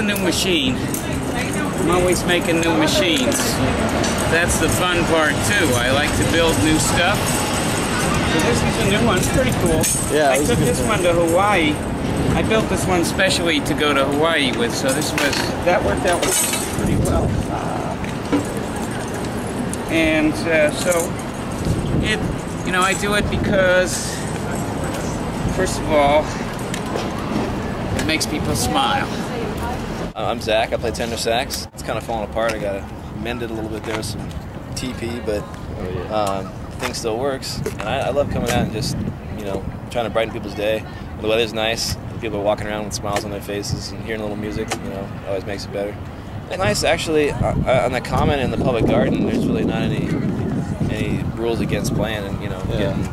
new machine. I'm always making new machines. That's the fun part too. I like to build new stuff. So this is a new one. It's pretty cool. Yeah, I took this one to Hawaii. I built this one specially to go to Hawaii with. So that worked out pretty well. And so I do it because, first of all, it makes people smile. I'm Zach. I play tenor sax. It's kind of falling apart. I got to mend it a little bit there with some TP, but thing still works. And I love coming out and just, trying to brighten people's day. When the weather's nice, people are walking around with smiles on their faces and hearing a little music, always makes it better. And nice, actually, on the common in the public garden, there's really not any rules against playing and, getting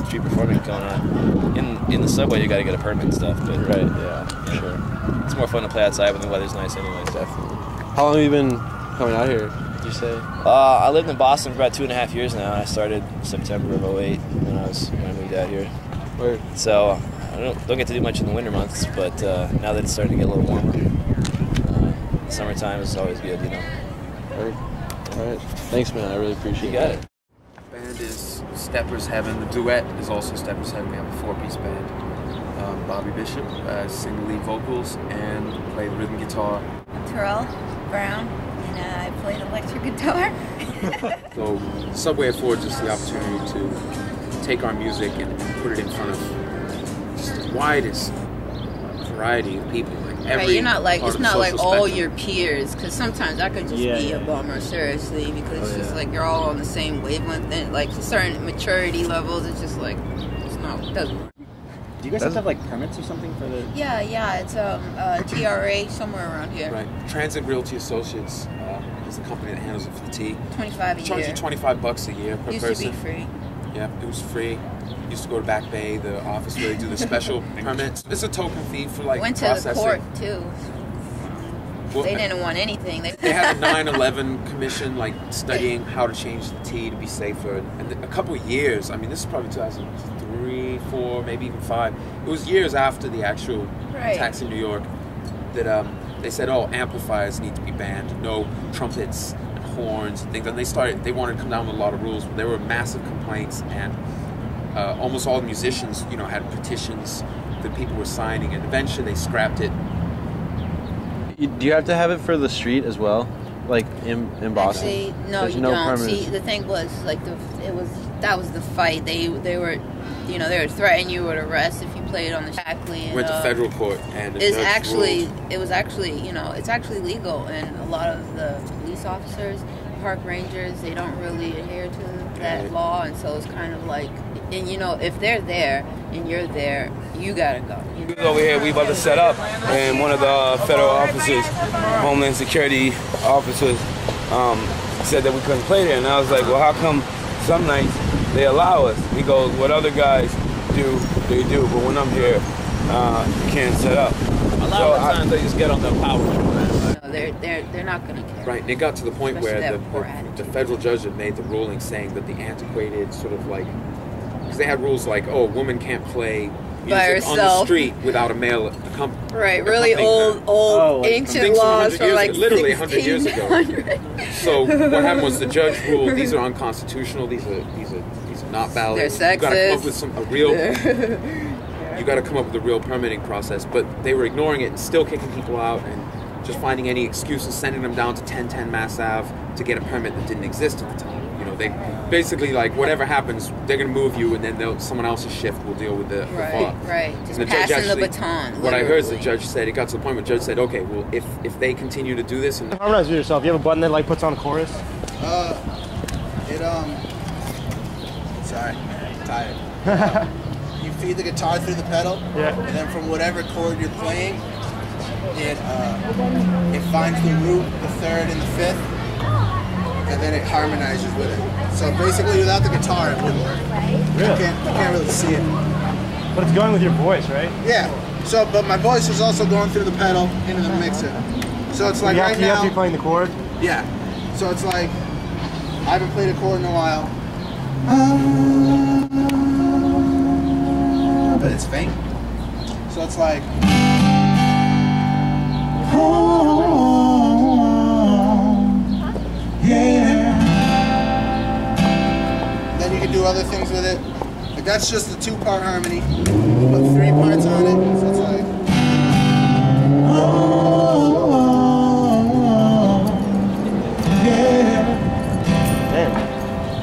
street performing going on. In the subway, you got to get a permit and stuff, but sure. It's more fun to play outside when the weather's nice anyway. Definitely. How long have you been coming out here, did you say? I lived in Boston for about 2.5 years now. I started September of '08 when I moved out here. Word. So I don't get to do much in the winter months, but now that it's starting to get a little warmer, summertime is always good, Word. All right. Thanks, man. I really appreciate it. You got it. Band is Steppers Heaven. The duet is also Steppers Heaven. We have a 4-piece band. Bobby Bishop sing the lead vocals and play the rhythm guitar. Terrell Brown, and I play the electric guitar. So Subway affords us the opportunity to take our music and put it in front of just the widest variety of people. Right, you're not like, it's not like all your peers, because sometimes that could just be a bummer, seriously, because it's just like you're all on the same wavelength, and like certain maturity levels, it's just like, it doesn't work. Do you guys have to have like permits or something for the? Yeah, it's TRA somewhere around here. Right, Transit Realty Associates is the company that handles it for the T. $25 a year. Charge you $25 a year per person. Used to be free. Yeah, it was free. Used to go to Back Bay, the office where they do the special permits. It's a token fee for like Went to processing. the court too. Well, they didn't want anything. They had a 9/11 commission, like studying how to change the T to be safer. And a couple of years. I mean, this is probably 2003, 4, maybe even 5. It was years after the actual attacks in New York that they said, "Oh, amplifiers need to be banned. No trumpets and horns and things." And they wanted to come down with a lot of rules. But there were massive complaints, and almost all the musicians, had petitions that people were signing, and eventually they scrapped it. Do you have to have it for the street as well, like in Boston? Actually, no, you don't. Permanent. See, the thing was like that was the fight. They were, they would threaten you with arrest if you played on the Shackley. Went to federal court, and it was actually it's actually legal, and a lot of the police officers, park rangers, they don't really adhere to that law, and so it's kind of like, and if they're there and you're there, you gotta go. Over here, we about to set up, and one of the federal officers, Homeland Security officers, said that we couldn't play there, and I was like, well, how come some nights they allow us? He goes, what other guys do, they do, but when I'm here, you can't set up. A lot of the times they just get on the power trip. No, they're not gonna care. Right, and it got to the point Especially where the federal judge had made the ruling saying that the antiquated sort of like, because they had rules like, oh, a woman can't play music on the street without a male accompanying. Right, really old, ancient laws from like literally 100 years ago. So what happened was the judge ruled these are unconstitutional. These are not valid. They're sexist. You got to come up with a real. You got to come up with a real permitting process. But they were ignoring it and still kicking people out and just finding any excuses, sending them down to 1010 Mass Ave to get a permit that didn't exist at the time. They basically, like, whatever happens, they're going to move you, and then someone else's shift will deal with the fault. Right, just passing the baton. What I heard is the judge said, it got to the point where the judge said, okay, well, if they continue to do this... Harmonize with yourself. You have a button that, like, puts on a chorus? Sorry, I'm tired. You feed the guitar through the pedal, and then from whatever chord you're playing, it finds the root, the third, and the fifth, and then it harmonizes with it. So basically, without the guitar, it wouldn't work. Really? You can't really see it. But it's going with your voice, right? Yeah. So, but my voice is also going through the pedal into the mixer. So it's like right now. You have to be playing the chord. Yeah. So it's like I haven't played a chord in a while, but it's faint. So it's like. Then you can do other things with it. Like that's just a 2-part harmony. Put 3 parts on it. So it's like.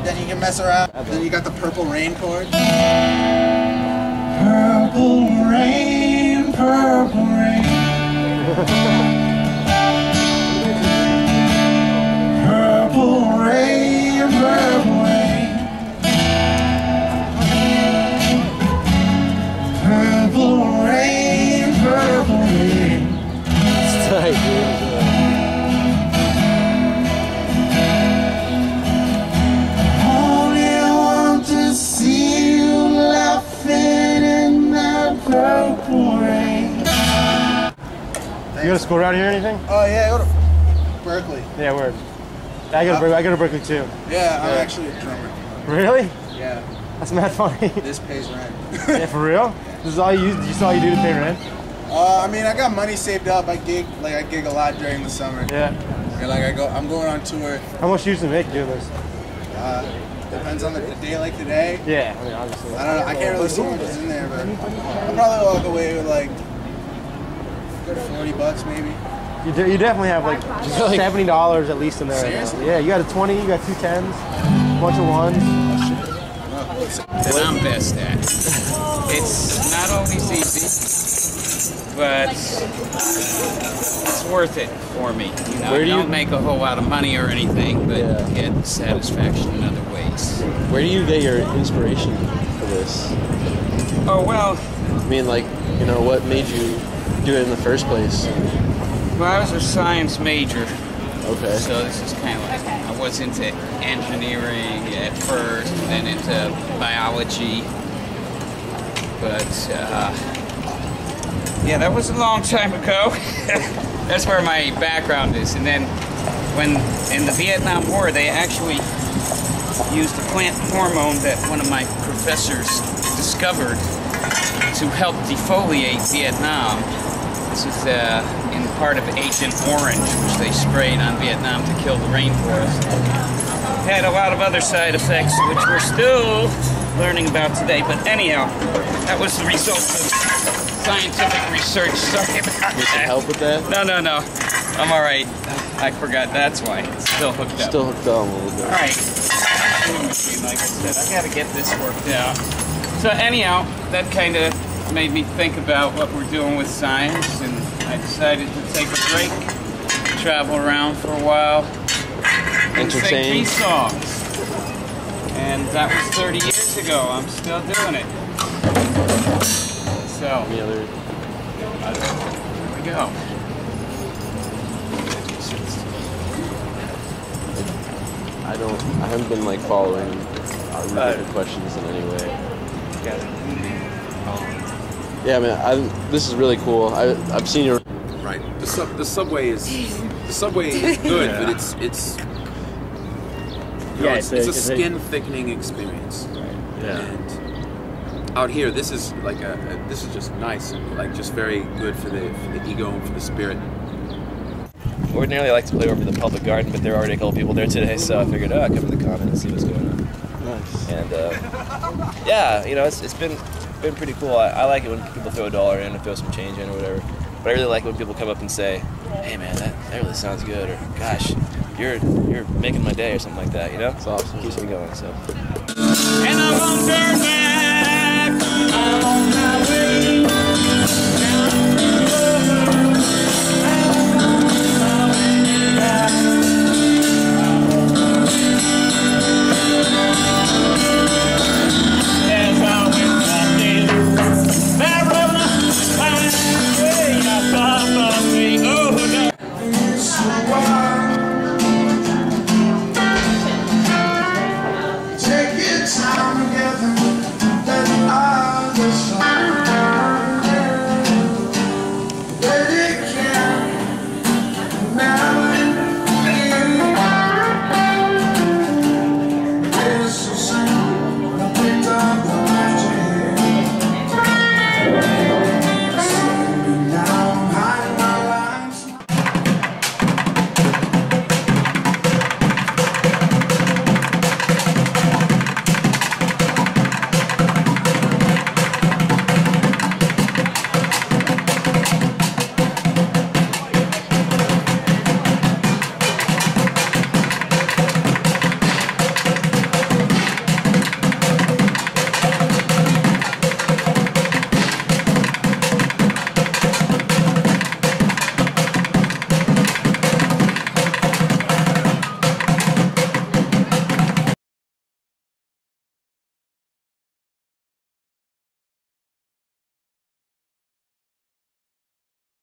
Then you can mess around. Then you got the Purple Rain chord. Purple rain, purple rain. Purple rain, purple rain. Purple rain, purple rain. It's tight, dude. Only want to see you laughing in that purple rain. You go to school around here or anything? Oh yeah, I go to Berkeley. Yeah, word. I go to Berkeley too. Yeah, I'm actually a drummer. Really? Yeah. That's mad funny. This pays rent. Yeah, for real? This is all you use? This is all you do to pay rent? I mean, I got money saved up. I gig a lot during the summer. Yeah. And I'm going on tour. How much you usually make doing this? Depends on the day like today. Yeah, I mean, obviously. I don't know. I can't really see how much is in there, but I'll probably walk away with like $40 maybe. You definitely have like $70 at least in there. Seriously? Yeah, you got a 20, you got 2 10s, a bunch of 1s. That I'm best at. It's not always easy, but it's worth it for me. You know, I don't make a whole lot of money or anything, but get satisfaction in other ways. Where do you get your inspiration for this? Oh, well. I mean, like, you know, what made you do it in the first place? Well, I was a science major. Okay. So this is kind of like, I was into engineering at first, and then into biology. But, yeah, that was a long time ago. That's where my background is. And then when in the Vietnam War, they actually used a plant hormone that one of my professors discovered to help defoliate Vietnam. This is in part of Agent Orange, which they sprayed on Vietnam to kill the rainforest. Had a lot of other side effects, which we're still learning about today. But anyhow, that was the result of scientific research. Sorry about that. Need some help with that? No. I'm all right. I forgot. That's why. It's still hooked up. Still hooked on a little bit. All right. Like I said, I got to get this worked out. So anyhow, that kind of made me think about what we're doing with science, and I decided to take a break, travel around for a while, and sing peace songs. And that was 30 years ago. I'm still doing it. So, here we go. I haven't been like following related questions in any way. Yeah, man, this is really cool. I've seen your right. The subway is good, but it's a skin thickening experience. Right. Yeah. And out here, this is like this is just nice and like just very good for the ego and for the spirit. Ordinarily, I like to play over the public garden, but there are already a couple people there today, so I figured, I'd come to the common and see what's going on. Nice. And yeah, you know, it's been pretty cool. I like it when people throw $1 in or throw some change in or whatever. But I really like when people come up and say, "Hey, man, that really sounds good," or "Gosh, you're making my day," or something like that. You know, it's awesome. Keeps me going. So. And I won't turn back. I'm on my way down the road. Wow.